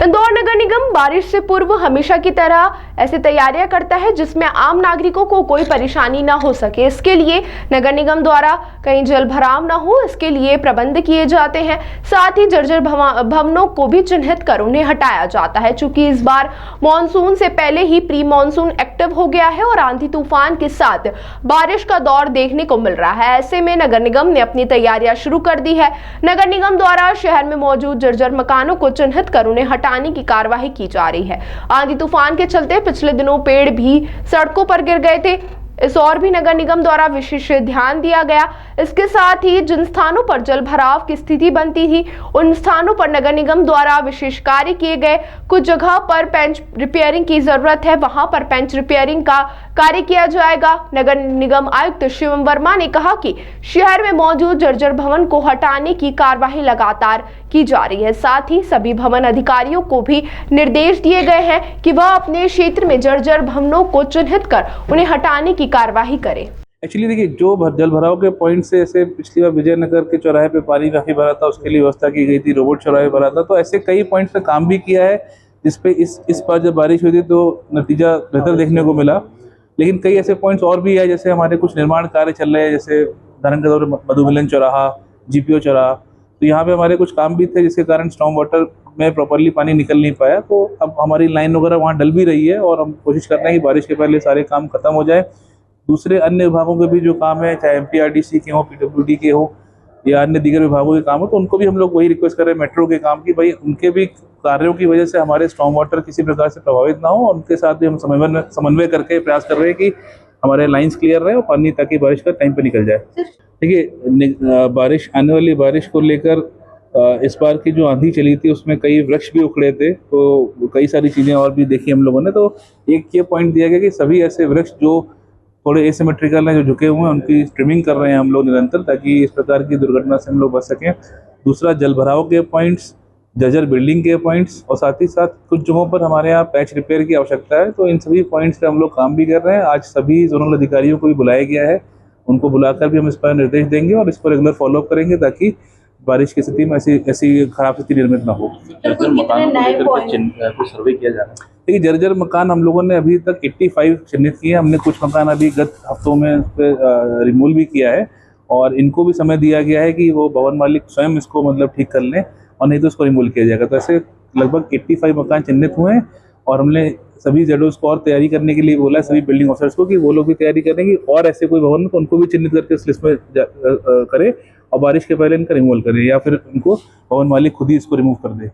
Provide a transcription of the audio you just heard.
इंदौर नगर निगम बारिश से पूर्व हमेशा की तरह ऐसी तैयारियां करता है जिसमें आम नागरिकों को कोई परेशानी न हो सके। इसके लिए नगर निगम द्वारा कहीं जल भराव न हो, इसके लिए प्रबंध किए जाते हैं। साथ ही जर्जर भवनों को भी चिन्हित कर उन्हें हटाया जाता है। चूंकि इस बार मानसून से पहले ही प्री मानसून एक्टिव हो गया है और आंधी तूफान के साथ बारिश का दौर देखने को मिल रहा है, ऐसे में नगर निगम ने अपनी तैयारियां शुरू कर दी है। नगर निगम द्वारा शहर में मौजूद जर्जर मकानों को चिन्हित कर उन्हें हटाने की कार्यवाही की जा रही है। आंधी तूफान के चलते पिछले दिनों पेड़ भी सड़कों पर गिर गए थे। इस और भी नगर निगम द्वारा विशेष ध्यान दिया गया। इसके साथ ही जिन स्थानों पर जल भराव की स्थिति बनती थी उन स्थानों पर नगर निगम द्वारा विशेष कार्य किए गए। कुछ जगह पर पेंच रिपेयरिंग की जरूरत है, वहां पर पेंच रिपेयरिंग का कार्य किया जाएगा। नगर निगम आयुक्त शिवम वर्मा ने कहा कि शहर में मौजूद जर्जर भवन को हटाने की कार्यवाही लगातार की जा रही है। साथ ही सभी भवन अधिकारियों को भी निर्देश दिए गए हैं कि वह अपने क्षेत्र में जर्जर भवनों को चिन्हित कर उन्हें हटाने की कार्यवाही करें। एक्चुअली देखिए, जो जल भराव के पॉइंट से ऐसे पिछली बार विजयनगर के चौराहे पे पानी काफी भरा था, उसके लिए व्यवस्था की गई थी। रोबोट चौराहे भरा था, तो ऐसे कई पॉइंट्स पे काम भी किया है जिसपे इस बार जब बारिश हुई थी तो नतीजा बेहतर देखने को मिला। लेकिन कई ऐसे पॉइंट्स और भी है, जैसे हमारे कुछ निर्माण कार्य चल रहे हैं, जैसे धनगढ़ मधुमिलन चौराहा, जीपीओ चौराहा, तो यहाँ पे हमारे कुछ काम भी थे जिसके कारण स्टॉर्म वाटर में प्रॉपरली पानी निकल नहीं पाया। तो अब हमारी लाइन वगैरह वहाँ डल भी रही है और हम कोशिश कर रहे हैं कि बारिश के पहले सारे काम खत्म हो जाए। दूसरे अन्य विभागों के भी जो काम है, चाहे एमपीआरडीसी के हो, पीडब्ल्यूडी के हो या अन्य दीगर विभागों के काम हो, तो उनको भी हम लोग वही रिक्वेस्ट कर रहे हैं मेट्रो के काम की, भाई उनके भी कार्यों की वजह से हमारे स्टॉर्म वाटर किसी प्रकार से प्रभावित ना हो। उनके साथ भी हम समन्वय करके प्रयास कर रहे हैं कि हमारे लाइन्स क्लियर रहे और पानी ताकि बारिश का टाइम पे निकल जाए। देखिए, बारिश आने वाली बारिश को लेकर इस बार की जो आंधी चली थी उसमें कई वृक्ष भी उखड़े थे, तो कई सारी चीज़ें और भी देखी हम लोगों ने। तो एक ये पॉइंट दिया गया कि सभी ऐसे वृक्ष जो थोड़े एसिमेट्रिकल हैं, जो झुके हुए हैं, उनकी ट्रिमिंग कर रहे हैं हम लोग निरंतर, ताकि इस प्रकार की दुर्घटना से हम लोग बच सकें। दूसरा, जल भराव के पॉइंट्स, जर्जर बिल्डिंग के पॉइंट्स और साथ ही साथ कुछ जगहों पर हमारे यहाँ पैच रिपेयर की आवश्यकता है, तो इन सभी पॉइंट्स पे हम लोग काम भी कर रहे हैं। आज सभी जोनल अधिकारियों को भी बुलाया गया है, उनको बुलाकर भी हम इस पर निर्देश देंगे और इस पर रेगुलर फॉलोअप करेंगे ताकि बारिश की स्थिति में ऐसी खराब स्थिति निर्मित ना हो। जर्जर मकान को सर्वे किया जा रहा है। देखिए, जर्जर मकान हम लोगों ने अभी तक 85 चिन्हित किए हैं। हमने कुछ मकान अभी गत हफ्तों में रिमूव भी किया है और इनको भी समय दिया गया है कि वो भवन मालिक स्वयं इसको मतलब ठीक कर लें और नहीं तो उसको रिमूव किया जाएगा। तो ऐसे लगभग 85 मकान चिन्हित हुए हैं और हमने सभी जेडोस को और तैयारी करने के लिए बोला है, सभी बिल्डिंग ऑफिसर्स को, कि वो लोग भी तैयारी करेंगे और ऐसे कोई भवन तो उनको भी चिन्हित करके इस लिस्ट में करें और बारिश के पहले इनका रिमूवल करें या फिर उनको भवन मालिक खुद ही इसको रिमूव कर दे।